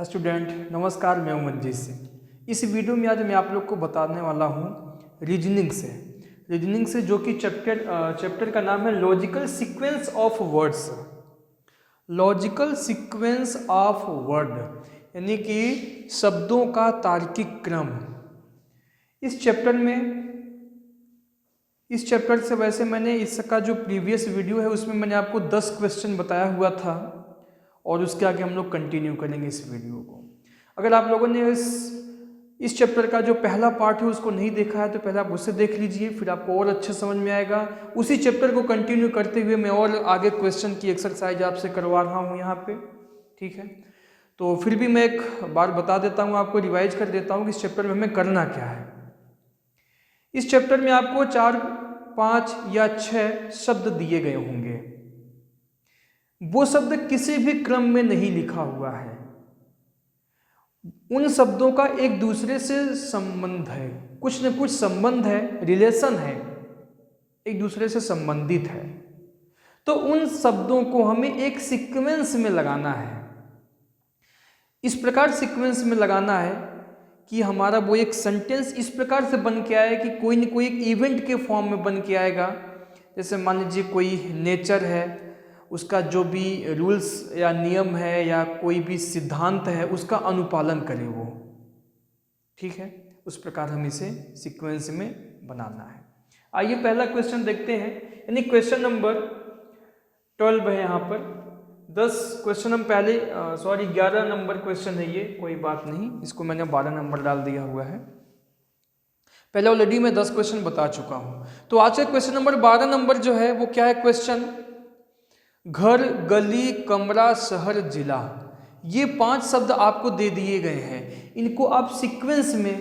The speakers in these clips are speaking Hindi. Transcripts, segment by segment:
स्टूडेंट नमस्कार, मैं हूं मंजीत सिंह। इस वीडियो में आज मैं आप लोग को बताने वाला हूं रीजनिंग से जो कि चैप्टर का नाम है logical sequence of words. Logical sequence of word यानी कि शब्दों का तार्किक क्रम। इस चैप्टर से वैसे मैंने इसका जो प्रीवियस वीडियो है उसमें मैंने आपको 10 क्वेश्चन बताया हुआ था और उसके आगे हम लोग कंटिन्यू करेंगे इस वीडियो को। अगर आप लोगों ने इस चैप्टर का जो पहला पार्ट है उसको नहीं देखा है तो पहले आप उससे देख लीजिए, फिर आपको और अच्छे समझ में आएगा। उसी चैप्टर को कंटिन्यू करते हुए मैं और आगे क्वेश्चन की एक्सरसाइज आपसे करवा रहा हूँ यहाँ पे, ठीक है। तो फिर भी मैं एक बार बता देता हूँ, आपको रिवाइज कर देता हूँ कि इस चैप्टर में हमें करना क्या है। इस चैप्टर में आपको 4, 5 या 6 शब्द दिए गए होंगे। वो शब्द किसी भी क्रम में नहीं लिखा हुआ है। उन शब्दों का एक दूसरे से संबंध है, कुछ न कुछ संबंध है, रिलेशन है, एक दूसरे से संबंधित है। तो उन शब्दों को हमें एक सीक्वेंस में लगाना है। इस प्रकार सीक्वेंस में लगाना है कि हमारा वो एक सेंटेंस इस प्रकार से बन के आए कि कोई न कोई एक इवेंट के फॉर्म में बन के आएगा। जैसे मान लीजिए कोई नेचर है, उसका जो भी रूल्स या नियम है या कोई भी सिद्धांत है उसका अनुपालन करे वो, ठीक है। उस प्रकार हम इसे सीक्वेंस में बनाना है। आइए पहला क्वेश्चन देखते हैं, यानी क्वेश्चन नंबर 12 है। यहाँ पर 10 क्वेश्चन हम पहले 11 नंबर क्वेश्चन है ये, कोई बात नहीं, इसको मैंने 12 नंबर डाल दिया हुआ है। पहले ऑलरेडी मैं 10 क्वेश्चन बता चुका हूँ। तो आज का क्वेश्चन नंबर 12 नंबर जो है वो क्या है क्वेश्चन, घर, गली, कमरा, शहर, जिला। ये 5 शब्द आपको दे दिए गए हैं। इनको आप सीक्वेंस में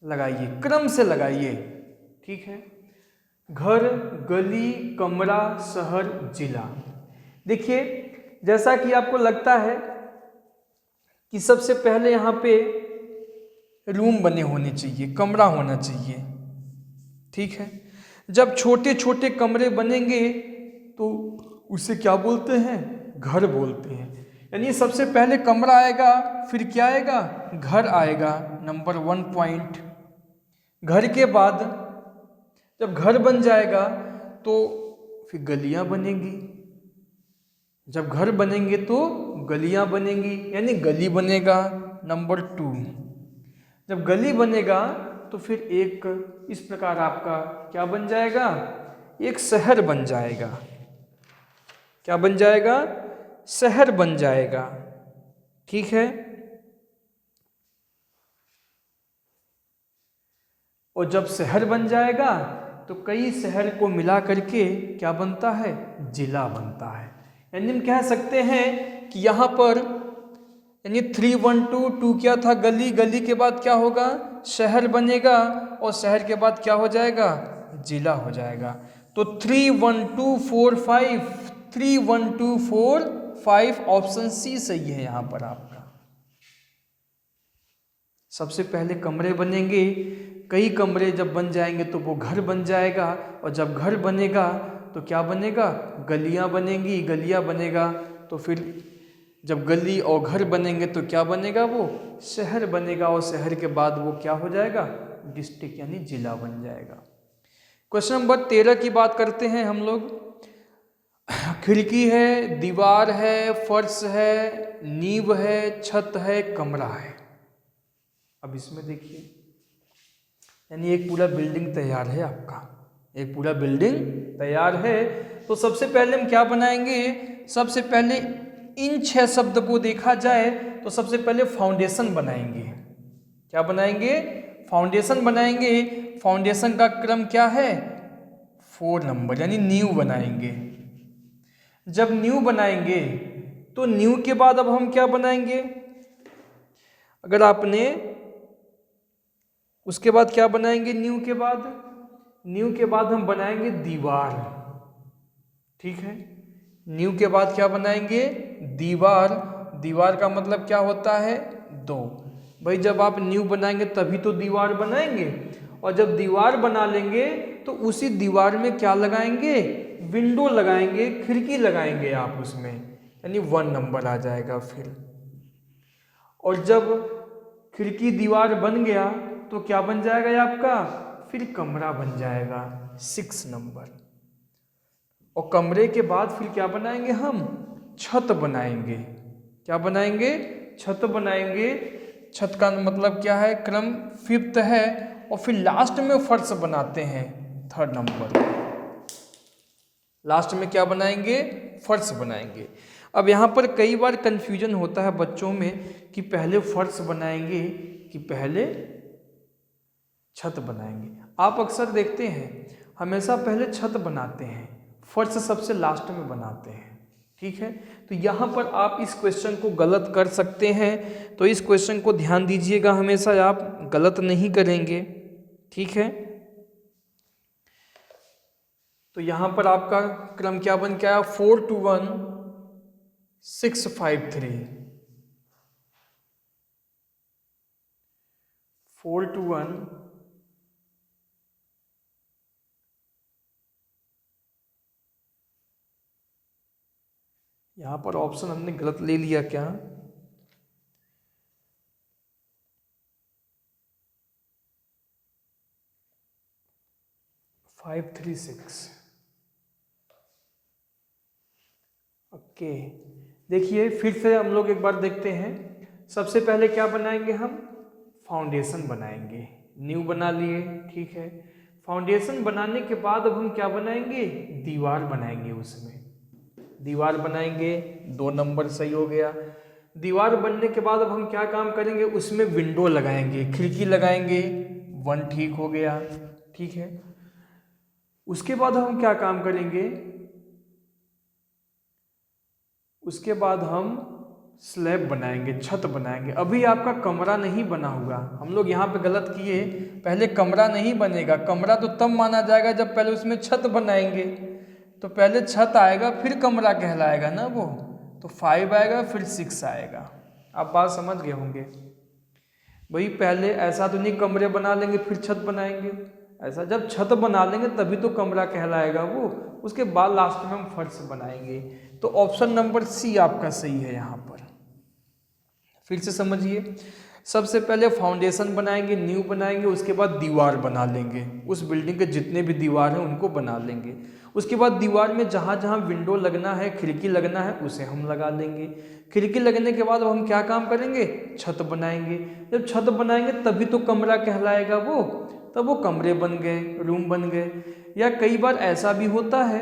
लगाइए, क्रम से लगाइए, ठीक है। घर, गली, कमरा, शहर, जिला। देखिए जैसा कि आपको लगता है कि सबसे पहले यहाँ पे रूम बने होने चाहिए, कमरा होना चाहिए, ठीक है। जब छोटे छोटे कमरे बनेंगे तो उसे क्या बोलते हैं, घर बोलते हैं। यानी सबसे पहले कमरा आएगा, फिर क्या आएगा, घर आएगा, नंबर 1 पॉइंट। घर के बाद जब घर बन जाएगा तो फिर गलियां बनेंगी। जब घर बनेंगे तो गलियां बनेंगी, यानी गली बनेगा, नंबर 2। जब गली बनेगा तो फिर एक इस प्रकार आपका क्या बन जाएगा, एक शहर बन जाएगा। क्या बन जाएगा, शहर बन जाएगा, ठीक है। और जब शहर बन जाएगा तो कई शहर को मिला करके क्या बनता है, जिला बनता है। यानी हम कह सकते हैं कि यहाँ पर यानी 3, 1, 2, 2 क्या था, गली, गली के बाद क्या होगा, शहर बनेगा, और शहर के बाद क्या हो जाएगा, जिला हो जाएगा। तो 3, 1, 2, 4, 5, 3, 1, 2, 4, 5 ऑप्शन सी सही है यहाँ पर आपका। सबसे पहले कमरे बनेंगे, कई कमरे जब बन जाएंगे तो वो घर बन जाएगा, और जब घर बनेगा तो क्या बनेगा, गलियां बनेंगी, गलियां बनेगा तो फिर जब गली और घर बनेंगे तो क्या बनेगा, वो शहर बनेगा, और शहर के बाद वो क्या हो जाएगा, डिस्ट्रिक्ट यानी जिला बन जाएगा। क्वेश्चन नंबर 13 की बात करते हैं हम लोग। खिड़की है, दीवार है, फर्श है, नींव है, छत है, कमरा है। अब इसमें देखिए, यानी एक पूरा बिल्डिंग तैयार है आपका, एक पूरा बिल्डिंग तैयार है। तो सबसे पहले हम क्या बनाएंगे, सबसे पहले इन 6 शब्द को देखा जाए तो सबसे पहले फाउंडेशन बनाएंगे। क्या बनाएंगे, फाउंडेशन बनाएंगे। फाउंडेशन का क्रम क्या है, 4 नंबर, यानी नींव बनाएंगे। जब नींव बनाएंगे तो नींव के बाद अब हम क्या बनाएंगे, अगर आपने उसके बाद क्या बनाएंगे, नींव के बाद हम बनाएंगे दीवार, ठीक है। नींव के बाद क्या बनाएंगे, दीवार। दीवार का मतलब क्या होता है, 2। भाई जब आप नींव बनाएंगे तभी तो दीवार बनाएंगे, और जब दीवार बना लेंगे तो उसी दीवार में क्या लगाएंगे, विंडो लगाएंगे, खिड़की लगाएंगे आप उसमें, यानी 1 नंबर आ जाएगा। फिर और जब खिड़की दीवार बन गया तो क्या बन जाएगा ये आपका, फिर कमरा बन जाएगा 6 नंबर। और कमरे के बाद फिर क्या बनाएंगे हम, छत बनाएंगे। क्या बनाएंगे, छत बनाएंगे। छत का मतलब क्या है, क्रम 5th है। और फिर लास्ट में फर्श बनाते हैं 3rd नंबर। लास्ट में क्या बनाएंगे, फर्श बनाएंगे। अब यहाँ पर कई बार कंफ्यूजन होता है बच्चों में कि पहले फर्श बनाएंगे कि पहले छत बनाएंगे। आप अक्सर देखते हैं हमेशा पहले छत बनाते हैं, फर्श सबसे लास्ट में बनाते हैं। ठीक है, तो यहाँ पर आप इस क्वेश्चन को गलत कर सकते हैं, तो इस क्वेश्चन को ध्यान दीजिएगा, हमेशा आप गलत नहीं करेंगे। ठीक है, तो यहाँ पर आपका क्रम क्या बन के आया, 4 2 1 6 5 3। 4 2 1 यहाँ पर ऑप्शन हमने गलत ले लिया क्या, फाइव 3 6। ओके, देखिए फिर से हम लोग एक बार देखते हैं। सबसे पहले क्या बनाएंगे हम, फाउंडेशन बनाएंगे। नींव बना लिए, ठीक है। फाउंडेशन बनाने के बाद अब हम क्या बनाएंगे, दीवार बनाएंगे। उसमें दीवार बनाएंगे, 2 नंबर सही हो गया। दीवार बनने के बाद अब हम क्या काम करेंगे, उसमें विंडो लगाएंगे, खिड़की लगाएंगे, 1 ठीक हो गया। ठीक है, उसके बाद हम क्या काम करेंगे, उसके बाद हम स्लैब बनाएंगे, छत बनाएंगे। अभी आपका कमरा नहीं बना हुआ, हम लोग यहाँ पे गलत किए, पहले कमरा नहीं बनेगा। कमरा तो तब माना जाएगा जब पहले उसमें छत बनाएंगे, तो पहले छत आएगा फिर कमरा कहलाएगा ना वो। तो 5 आएगा फिर 6 आएगा। आप बात समझ गए होंगे भाई। पहले ऐसा तो नहीं कमरे बना लेंगे फिर छत बनाएंगे, ऐसा जब छत बना लेंगे तभी तो कमरा कहलाएगा वो। उसके बाद लास्ट में हम फर्श बनाएंगे। तो ऑप्शन नंबर सी आपका सही है यहाँ पर। फिर से समझिए, सबसे पहले फाउंडेशन बनाएंगे, नींव बनाएंगे, उसके बाद दीवार बना लेंगे। उस बिल्डिंग के जितने भी दीवार हैं उनको बना लेंगे। उसके बाद दीवार में जहाँ जहाँ विंडो लगना है, खिड़की लगना है, उसे हम लगा लेंगे। खिड़की लगने के बाद हम क्या काम करेंगे, छत बनाएंगे। जब छत बनाएंगे तभी तो कमरा कहलाएगा वो, तब वो कमरे बन गए, रूम बन गए। या कई बार ऐसा भी होता है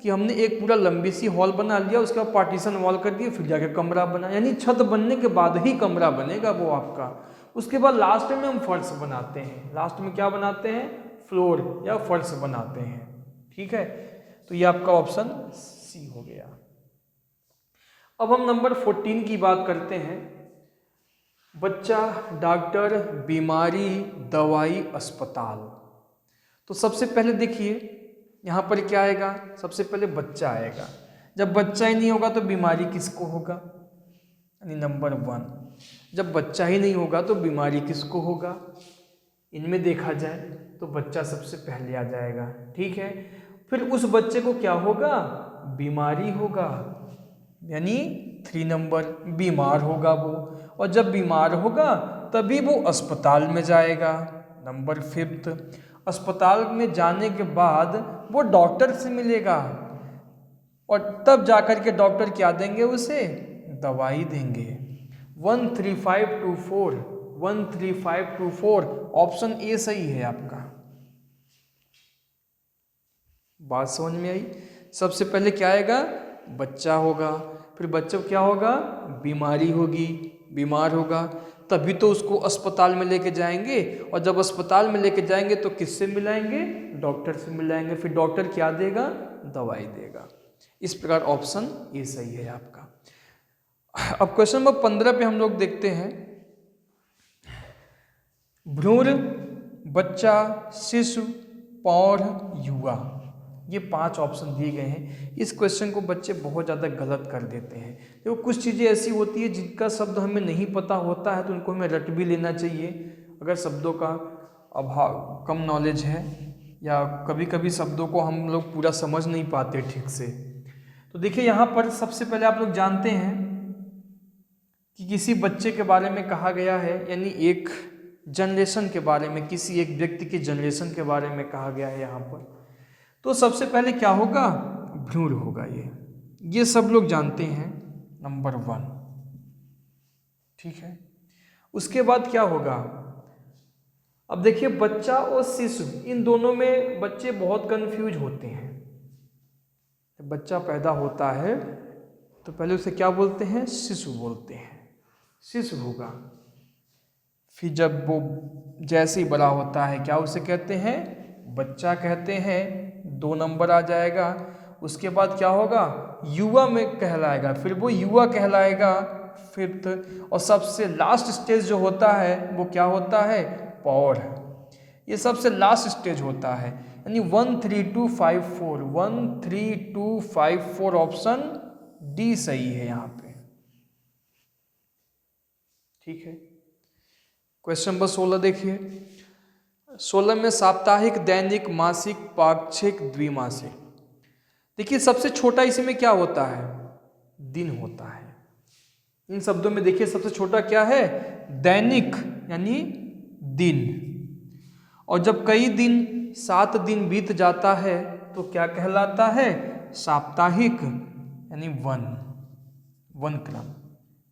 कि हमने एक पूरा लंबी सी हॉल बना लिया, उसके बाद पार्टीशन वॉल कर दिए, फिर जाके कमरा बना। यानी छत बनने के बाद ही कमरा बनेगा वो आपका। उसके बाद लास्ट में हम फर्श बनाते हैं। लास्ट में क्या बनाते हैं, फ्लोर या फर्श बनाते हैं। ठीक है, तो ये आपका ऑप्शन सी हो गया। अब हम नंबर 14 की बात करते हैं। बच्चा, डॉक्टर, बीमारी, दवाई, अस्पताल। तो सबसे पहले देखिए यहाँ पर क्या आएगा, सबसे पहले बच्चा आएगा। जब बच्चा ही नहीं होगा तो बीमारी किसको होगा, यानी नंबर 1। जब बच्चा ही नहीं होगा तो बीमारी किसको होगा, इनमें देखा जाए तो बच्चा सबसे पहले आ जाएगा। ठीक है, फिर उस बच्चे को क्या होगा, बीमारी होगा, यानी 3 नंबर बीमार होगा वो। और जब बीमार होगा तभी वो अस्पताल में जाएगा, नंबर 5। अस्पताल में जाने के बाद वो डॉक्टर से मिलेगा और तब जाकर के डॉक्टर क्या देंगे, उसे दवाई देंगे। 1 3 5 2 4, 1 3 5 2 4, ऑप्शन ए सही है आपका। बात समझ में आई। सबसे पहले क्या आएगा, बच्चा होगा, फिर बच्चा क्या होगा, बीमारी होगी, बीमार होगा, तभी तो उसको अस्पताल में लेके जाएंगे। और जब अस्पताल में लेके जाएंगे तो किससे मिलाएंगे, डॉक्टर से मिलाएंगे। फिर डॉक्टर क्या देगा, दवाई देगा। इस प्रकार ऑप्शन ए सही है आपका। अब क्वेश्चन नंबर 15 पे हम लोग देखते हैं। भ्रूण, बच्चा, शिशु, पौध, युवा, ये 5 ऑप्शन दिए गए हैं। इस क्वेश्चन को बच्चे बहुत ज़्यादा गलत कर देते हैं। देखो कुछ चीज़ें ऐसी होती है जिनका शब्द हमें नहीं पता होता है तो उनको हमें रट भी लेना चाहिए, अगर शब्दों का अभाव, कम नॉलेज है, या कभी कभी शब्दों को हम लोग पूरा समझ नहीं पाते ठीक से। तो देखिए यहाँ पर सबसे पहले आप लोग जानते हैं कि किसी बच्चे के बारे में कहा गया है, यानी एक जनरेशन के बारे में, किसी एक व्यक्ति की जनरेशन के बारे में कहा गया है यहाँ पर, तो सबसे पहले क्या होगा, भ्रूण होगा। ये सब लोग जानते हैं, नंबर 1, ठीक है। उसके बाद क्या होगा, अब देखिए बच्चा और शिशु, इन दोनों में बच्चे बहुत कंफ्यूज होते हैं। जब बच्चा पैदा होता है तो पहले उसे क्या बोलते हैं, शिशु बोलते हैं, शिशु होगा। फिर जब वो जैसे ही बड़ा होता है क्या उसे कहते हैं, बच्चा कहते हैं, 2 नंबर आ जाएगा। उसके बाद क्या होगा, युवा में कहलाएगा, फिर वो युवा कहलाएगा, 5th। और सबसे लास्ट स्टेज जो होता है वो क्या होता है, पौध। ये सबसे लास्ट स्टेज होता है, यानी 1 3 2 5 4, 1 3 2 5 4, ऑप्शन डी सही है यहाँ पे, ठीक है। क्वेश्चन नंबर 16 देखिए, 16 में साप्ताहिक, दैनिक, मासिक, पाक्षिक, द्विमासिक। देखिए सबसे छोटा इसमें क्या होता है, दिन होता है। इन शब्दों में देखिए सबसे छोटा क्या है, दैनिक यानी दिन। और जब कई दिन, 7 दिन बीत जाता है तो क्या कहलाता है, साप्ताहिक, यानी 1 क्रम,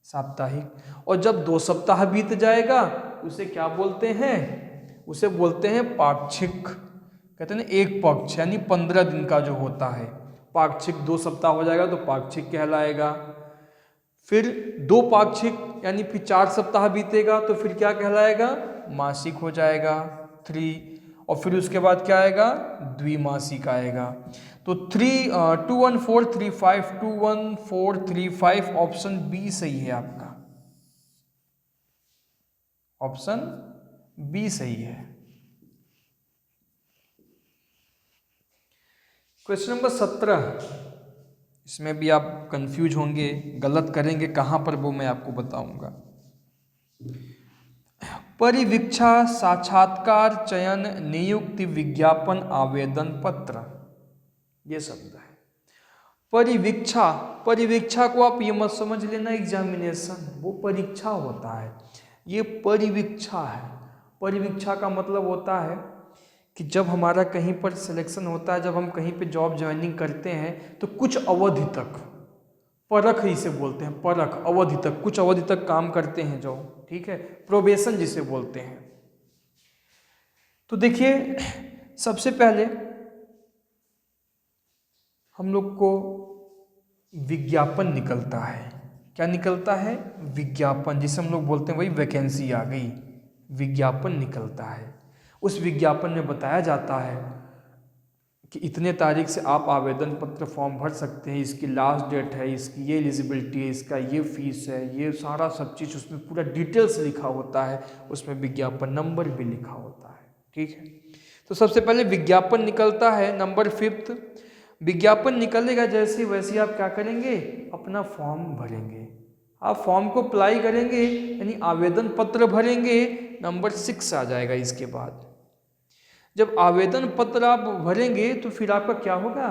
साप्ताहिक। और जब 2 सप्ताह बीत जाएगा उसे क्या बोलते हैं, उसे बोलते हैं पाक्षिक। कहते हैं ना, एक पक्ष यानी 15 दिन का जो होता है पाक्षिक, 2 सप्ताह हो जाएगा तो पाक्षिक कहलाएगा। फिर 2 पाक्षिक यानी फिर 4 सप्ताह बीतेगा तो फिर क्या कहलाएगा, मासिक हो जाएगा, 3। और फिर उसके बाद क्या आएगा, द्विमासिक आएगा। तो 2 1 4 3 5, 2 1 4 3 5, ऑप्शन बी सही है आपका, ऑप्शन बी सही है। क्वेश्चन नंबर 17, इसमें भी आप कंफ्यूज होंगे, गलत करेंगे कहाँ पर वो मैं आपको बताऊंगा। परिवीक्षा, साक्षात्कार, चयन, नियुक्ति, विज्ञापन, आवेदन पत्र, ये शब्द है। परिवीक्षा, परिवीक्षा को आप ये मत समझ लेना एग्जामिनेशन, वो परीक्षा होता है, ये परिवीक्षा है। परिवीक्षा का मतलब होता है कि जब हमारा कहीं पर सिलेक्शन होता है, जब हम कहीं पे जॉब ज्वाइनिंग करते हैं तो कुछ अवधि तक, परख इसे बोलते हैं, परख, अवधि तक, कुछ अवधि तक काम करते हैं जो, ठीक है, प्रोबेशन जिसे बोलते हैं। तो देखिए सबसे पहले हम लोग को विज्ञापन निकलता है। क्या निकलता है, विज्ञापन, जिसे हम लोग बोलते हैं वही वैकेंसी आ गई, विज्ञापन निकलता है। उस विज्ञापन में बताया जाता है कि इतने तारीख से आप आवेदन पत्र फॉर्म भर सकते हैं, इसकी लास्ट डेट है, इसकी ये एलिजिबिलिटी है, इसका ये फीस है, ये सारा सब चीज़ उसमें पूरा डिटेल्स लिखा होता है, उसमें विज्ञापन नंबर भी लिखा होता है, ठीक है। तो सबसे पहले विज्ञापन निकलता है। नंबर 5, विज्ञापन निकलेगा जैसे वैसे आप क्या करेंगे, अपना फॉर्म भरेंगे। आप फॉर्म को अप्लाई करेंगे यानी आवेदन पत्र भरेंगे। नंबर 6 आ जाएगा इसके बाद। जब आवेदन पत्र आप भरेंगे तो फिर आपका क्या होगा,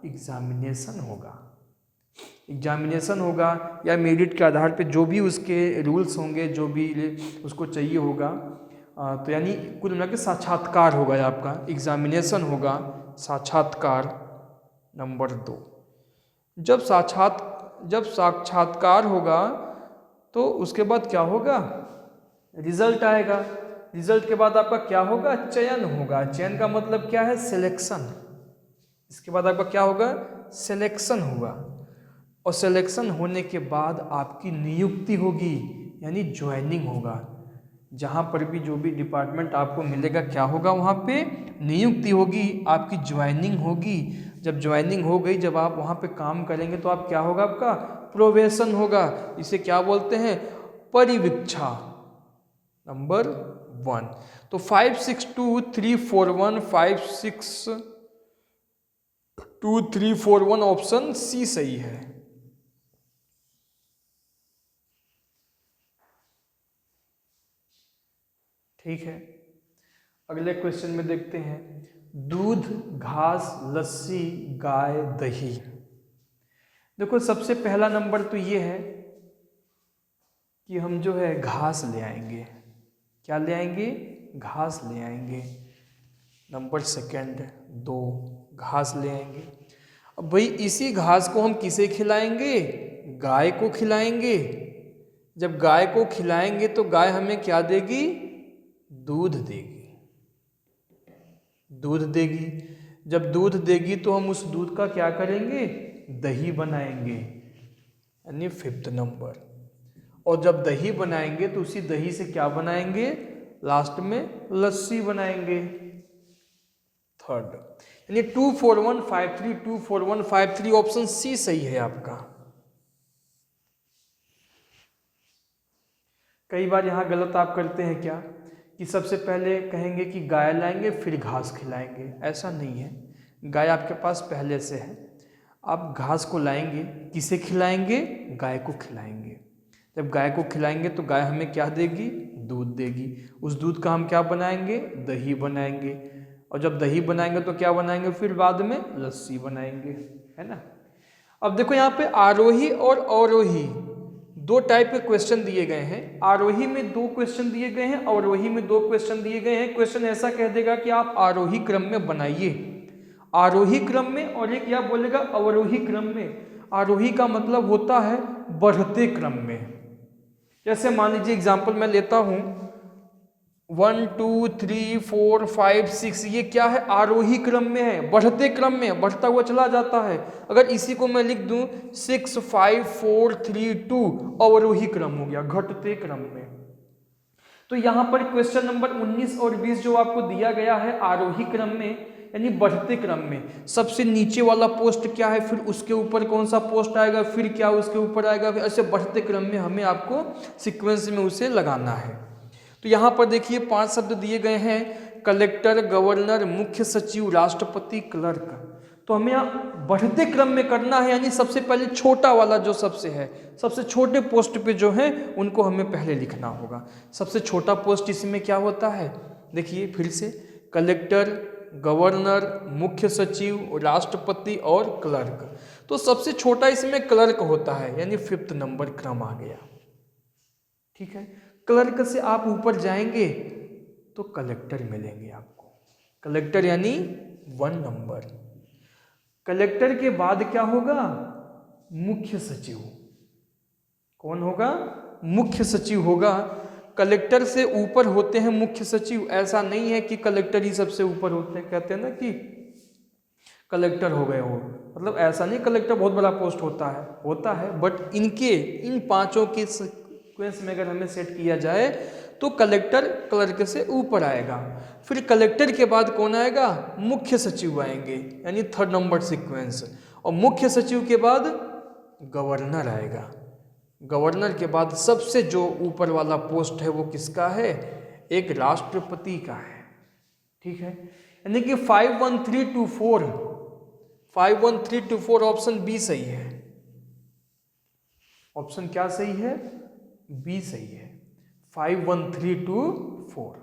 एग्जामिनेशन होगा। एग्जामिनेशन होगा या मेरिट के आधार पे जो भी उसके रूल्स होंगे, जो भी उसको चाहिए होगा, तो यानी कुल मिला के साक्षात्कार होगा, आपका एग्जामिनेशन होगा, साक्षात्कार। नंबर 2, जब साक्षात्कार होगा तो उसके बाद क्या होगा, रिजल्ट आएगा। रिजल्ट के बाद आपका क्या होगा, चयन होगा। चयन का मतलब क्या है, सिलेक्शन। इसके बाद आपका क्या होगा, सिलेक्शन होगा। और सिलेक्शन होने के बाद आपकी नियुक्ति होगी यानी ज्वाइनिंग होगा। जहाँ पर भी जो भी डिपार्टमेंट आपको मिलेगा क्या होगा, वहाँ पे नियुक्ति होगी, आपकी ज्वाइनिंग होगी। जब ज्वाइनिंग हो गई, जब आप वहाँ पे काम करेंगे तो आप क्या होगा, आपका प्रोबेशन होगा। इसे क्या बोलते हैं, परिवीक्षा। नंबर 1, तो 5 6 2 3 4 1, 5 6 2 3 4 1, ऑप्शन सी सही है। ठीक है, अगले क्वेश्चन में देखते हैं, दूध, घास, लस्सी, गाय, दही। देखो सबसे पहला नंबर तो ये है कि हम जो है घास ले आएंगे। क्या ले आएंगे? घास ले आएंगे। नंबर सेकंड 2, घास ले आएंगे। अब भाई इसी घास को हम किसे खिलाएंगे? गाय को खिलाएंगे। जब गाय को खिलाएंगे तो गाय हमें क्या देगी? दूध देगी। दूध देगी। जब दूध देगी तो हम उस दूध का क्या करेंगे? दही बनाएंगे, यानी 5th नंबर। और जब दही बनाएंगे तो उसी दही से क्या बनाएंगे? लास्ट में लस्सी बनाएंगे। 3rd, यानी 2 4 1 5 3, 2 4 1 5 3, ऑप्शन सी सही है आपका। कई बार यहाँ गलत आप करते हैं क्या कि सबसे पहले कहेंगे कि गाय लाएंगे फिर घास खिलाएंगे। ऐसा नहीं है, गाय आपके पास पहले से है। आप घास को लाएंगे, किसे खिलाएंगे? गाय को खिलाएंगे। जब गाय को खिलाएंगे तो गाय हमें क्या देगी? दूध देगी। उस दूध का हम क्या बनाएंगे? दही बनाएंगे। और जब दही बनाएंगे तो क्या बनाएंगे? फिर बाद में लस्सी बनाएंगे, है ना। अब देखो यहाँ पे आरोही और अवरोही 2 टाइप के क्वेश्चन दिए गए हैं। आरोही में 2 क्वेश्चन दिए गए हैं, अवरोही में 2 क्वेश्चन दिए गए हैं। क्वेश्चन ऐसा कह देगा कि आप आरोही क्रम में बनाइए, आरोही क्रम में, और एक क्या बोलेगा? अवरोही क्रम में। आरोही का मतलब होता है बढ़ते क्रम में। जैसे मान लीजिए एग्जाम्पल मैं लेता हूं 1 2 3 4 5 6, ये क्या है? आरोही क्रम में है, बढ़ते क्रम में, बढ़ता हुआ चला जाता है। अगर इसी को मैं लिख दूं 6 5 4 3 2, अवरोही क्रम हो गया, घटते क्रम में। तो यहां पर क्वेश्चन नंबर 19 और 20 जो आपको दिया गया है आरोही क्रम में, यानी बढ़ते क्रम में, सबसे नीचे वाला पोस्ट क्या है, फिर उसके ऊपर कौन सा पोस्ट आएगा, फिर क्या उसके ऊपर आएगा, फिर ऐसे बढ़ते क्रम में हमें आपको सीक्वेंस में उसे लगाना है। तो यहाँ पर देखिए 5 शब्द दिए गए हैं, कलेक्टर, गवर्नर, मुख्य सचिव, राष्ट्रपति, क्लर्क। तो हमें यहाँ बढ़ते क्रम में करना है, यानी सबसे पहले छोटा वाला जो सबसे है, सबसे छोटे पोस्ट पे जो है उनको हमें पहले लिखना होगा। सबसे छोटा पोस्ट इसमें क्या होता है? देखिए फिर से, कलेक्टर, गवर्नर, मुख्य सचिव, राष्ट्रपति और क्लर्क। तो सबसे छोटा इसमें क्लर्क होता है, यानी 5th नंबर क्रम आ गया। ठीक है, क्लर्क से आप ऊपर जाएंगे तो कलेक्टर मिलेंगे आपको। कलेक्टर यानी 1 नंबर। कलेक्टर के बाद क्या होगा? मुख्य सचिव। कौन होगा? मुख्य सचिव होगा। कलेक्टर से ऊपर होते हैं मुख्य सचिव। ऐसा नहीं है कि कलेक्टर ही सबसे ऊपर होते हैं, कहते हैं ना कि कलेक्टर हो गए हो, मतलब ऐसा नहीं। कलेक्टर बहुत बड़ा पोस्ट होता है, बट इन 5 के सीक्वेंस में अगर हमें सेट किया जाए तो कलेक्टर क्लर्क से ऊपर आएगा। फिर कलेक्टर के बाद कौन आएगा? मुख्य सचिव आएंगे, यानी 3rd नंबर सीक्वेंस। और मुख्य सचिव के बाद गवर्नर आएगा। गवर्नर के बाद सबसे जो ऊपर वाला पोस्ट है वो किसका है? एक राष्ट्रपति का है। ठीक है, यानी कि 5 1 3 2 4, 5 1 3 2 4, ऑप्शन बी सही है। ऑप्शन क्या सही है? बी सही है, 5 1 3 2 4।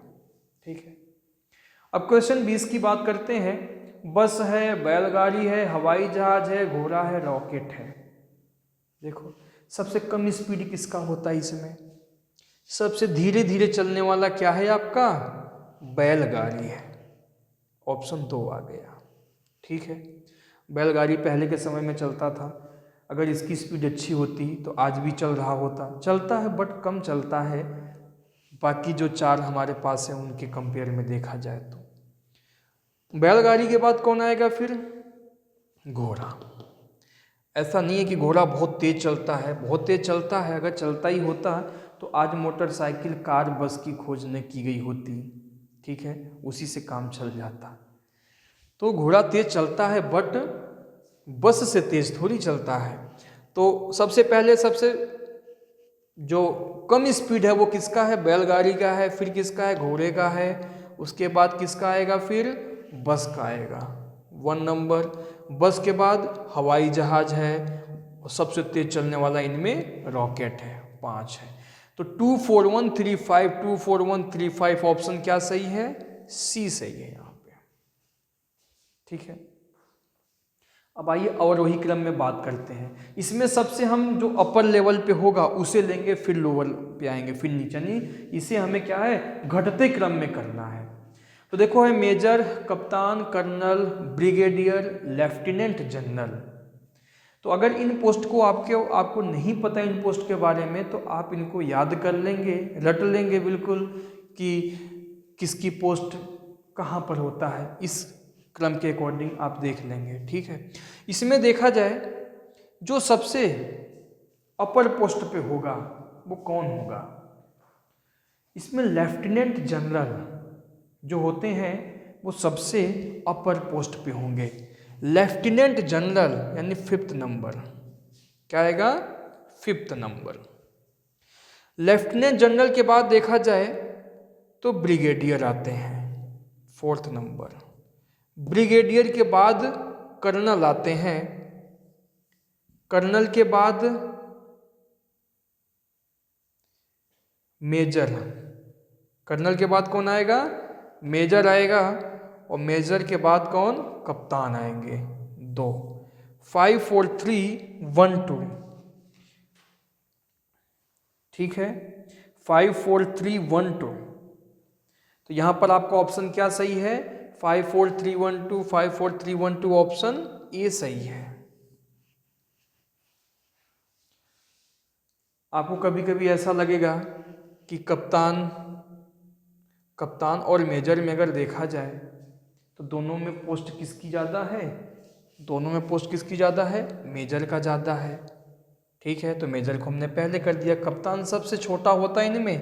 ठीक है, अब क्वेश्चन 20 की बात करते हैं। बस है, बैलगाड़ी है, हवाई जहाज है, घोड़ा है, रॉकेट है। देखो सबसे कम स्पीड किसका होता है इसमें? सबसे धीरे धीरे चलने वाला क्या है आपका? बैलगाड़ी है। ऑप्शन 2 आ गया। ठीक है, बैलगाड़ी पहले के समय में चलता था। अगर इसकी स्पीड अच्छी होती तो आज भी चल रहा होता। चलता है बट कम चलता है, बाकी जो 4 हमारे पास है उनके कंपेयर में देखा जाए तो। बैलगाड़ी के बाद कौन आएगा फिर? घोड़ा। ऐसा नहीं है कि घोड़ा बहुत तेज चलता है, बहुत तेज चलता है। अगर चलता ही होता तो आज मोटरसाइकिल, कार, बस की खोज न की गई होती। ठीक है, उसी से काम चल जाता। तो घोड़ा तेज चलता है बट बस से तेज थोड़ी चलता है। तो सबसे पहले सबसे जो कम स्पीड है वो किसका है? बैलगाड़ी का है। फिर किसका है? घोड़े का है। उसके बाद किसका आएगा? फिर बस का आएगा, 1 नंबर। बस के बाद हवाई जहाज है, और सबसे तेज चलने वाला इनमें रॉकेट है, 5 है। तो 2 4 1 3 5, 2 4 1 3 5, ऑप्शन क्या सही है? सी सही है यहाँ पे। ठीक है, अब आइए अवरोही क्रम में बात करते हैं। इसमें सबसे हम जो अपर लेवल पे होगा उसे लेंगे, फिर लोअर पे आएंगे, फिर नीचे, यानी इसे हमें क्या है घटते क्रम में करना है। तो देखो है मेजर, कप्तान, कर्नल, ब्रिगेडियर, लेफ्टिनेंट जनरल। तो अगर इन पोस्ट को आपको नहीं पता इन पोस्ट के बारे में, तो आप इनको याद कर लेंगे, रट लेंगे बिल्कुल कि किसकी पोस्ट कहाँ पर होता है, इस क्रम के अकॉर्डिंग आप देख लेंगे, ठीक है। इसमें देखा जाए जो सबसे अपर पोस्ट पे होगा वो कौन होगा, इसमें लेफ्टिनेंट जनरल जो होते हैं वो सबसे अपर पोस्ट पे होंगे। लेफ्टिनेंट जनरल यानी 5th नंबर, क्या आएगा 5th नंबर। लेफ्टिनेंट जनरल के बाद देखा जाए तो ब्रिगेडियर आते हैं 4th नंबर। ब्रिगेडियर के बाद कर्नल आते हैं, कर्नल के बाद मेजर, कर्नल के बाद कौन आएगा मेजर आएगा, और मेजर के बाद कौन कप्तान आएंगे 2। 5 4 3 1 2, ठीक है 5 4 3 1 2। तो यहां पर आपका ऑप्शन क्या सही है 5 4 3 1 2, 5 4 3 1 2 ऑप्शन ए सही है। आपको कभी कभी ऐसा लगेगा कि कप्तान और मेजर में अगर देखा जाए तो दोनों में पोस्ट किसकी ज़्यादा है, दोनों में पोस्ट किसकी ज़्यादा है मेजर का ज़्यादा है, ठीक है। तो मेजर को हमने पहले कर दिया, कप्तान सबसे छोटा होता है इनमें,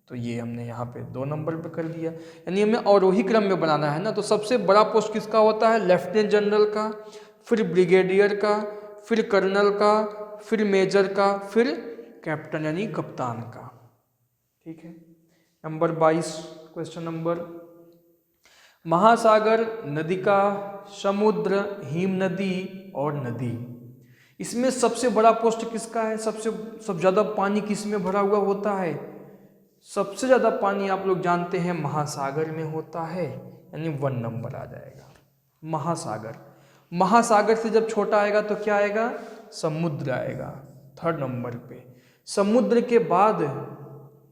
तो ये हमने यहाँ पे 2 नंबर पे कर दिया। यानी हमें अवरोही क्रम में बनाना है ना, तो सबसे बड़ा पोस्ट किसका होता है लेफ्टिनेंट जनरल का, फिर ब्रिगेडियर का, फिर कर्नल का, फिर मेजर का, फिर कैप्टन यानी कप्तान का, ठीक है। नंबर 22 क्वेश्चन नंबर, महासागर, नदिका, समुद्र, हिम नदी और नदी, इसमें सबसे बड़ा पोस्ट किसका है, सबसे ज़्यादा पानी किस में भरा हुआ होता है, सबसे ज़्यादा पानी आप लोग जानते हैं महासागर में होता है, यानी 1 नंबर आ जाएगा महासागर। महासागर से जब छोटा आएगा तो क्या आएगा समुद्र आएगा 3rd नंबर पे। समुद्र के बाद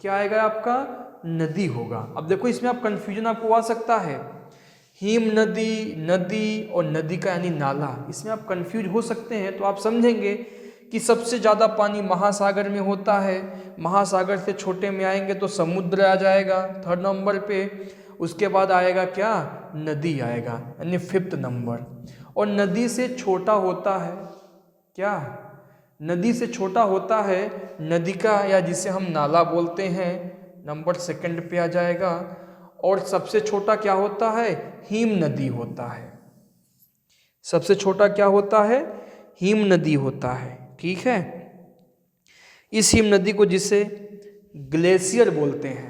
क्या आएगा आपका नदी होगा। अब देखो इसमें आप कंफ्यूजन आपको आ सकता है, हिम नदी, नदी और नदी का यानी नाला, इसमें आप कंफ्यूज हो सकते हैं। तो आप समझेंगे कि सबसे ज़्यादा पानी महासागर में होता है, महासागर से छोटे में आएंगे तो समुद्र आ जाएगा 3rd नंबर पे, उसके बाद आएगा क्या नदी आएगा यानी 5th नंबर। और नदी से छोटा होता है क्या, नदी से छोटा होता है नदी का या जिसे हम नाला बोलते हैं, नंबर 2nd पे आ जाएगा। और सबसे छोटा क्या होता है हिम नदी होता है, सबसे छोटा क्या होता है हिम नदी होता है, ठीक है। इस हिम नदी को जिसे ग्लेशियर बोलते हैं,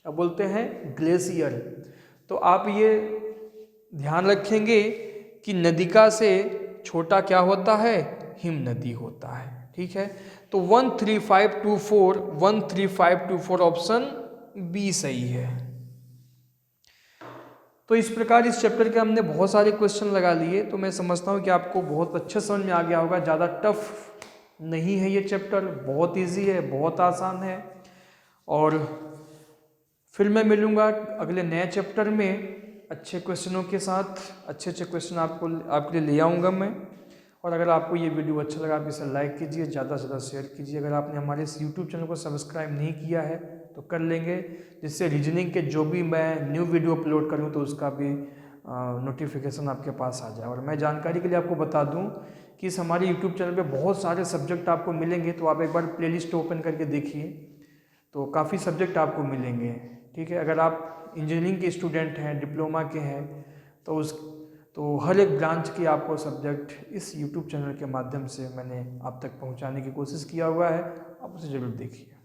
क्या बोलते हैं ग्लेशियर। तो आप ये ध्यान रखेंगे कि नदिका से छोटा क्या होता है हिम नदी होता है, ठीक है। तो 13524 13524 ऑप्शन बी सही है। तो इस प्रकार इस चैप्टर के हमने बहुत सारे क्वेश्चन लगा लिए, तो मैं समझता हूँ कि आपको बहुत अच्छे समझ में आ गया होगा। ज़्यादा टफ नहीं है ये चैप्टर, बहुत इजी है, बहुत आसान है। और फिर मैं मिलूँगा अगले नए चैप्टर में अच्छे क्वेश्चनों के साथ, अच्छे क्वेश्चन आपके लिए ले आऊँगा मैं। और अगर आपको ये वीडियो अच्छा लगा आप इसे लाइक कीजिए, ज़्यादा से ज़्यादा शेयर कीजिए। अगर आपने हमारे इस यूट्यूब चैनल को सब्सक्राइब नहीं किया है तो कर लेंगे, जिससे रीजनिंग के जो भी मैं न्यू वीडियो अपलोड करूँ तो उसका भी नोटिफिकेशन आपके पास आ जाए। और मैं जानकारी के लिए आपको बता दूं कि इस हमारे यूट्यूब चैनल पे बहुत सारे सब्जेक्ट आपको मिलेंगे, तो आप एक बार प्लेलिस्ट ओपन करके देखिए तो काफ़ी सब्जेक्ट आपको मिलेंगे, ठीक है। अगर आप इंजीनियरिंग के स्टूडेंट हैं, डिप्लोमा के हैं, तो हर एक ब्रांच की आपको सब्जेक्ट इस यूट्यूब चैनल के माध्यम से मैंने आप तक पहुंचाने की कोशिश किया हुआ है, आप उसे ज़रूर देखिए।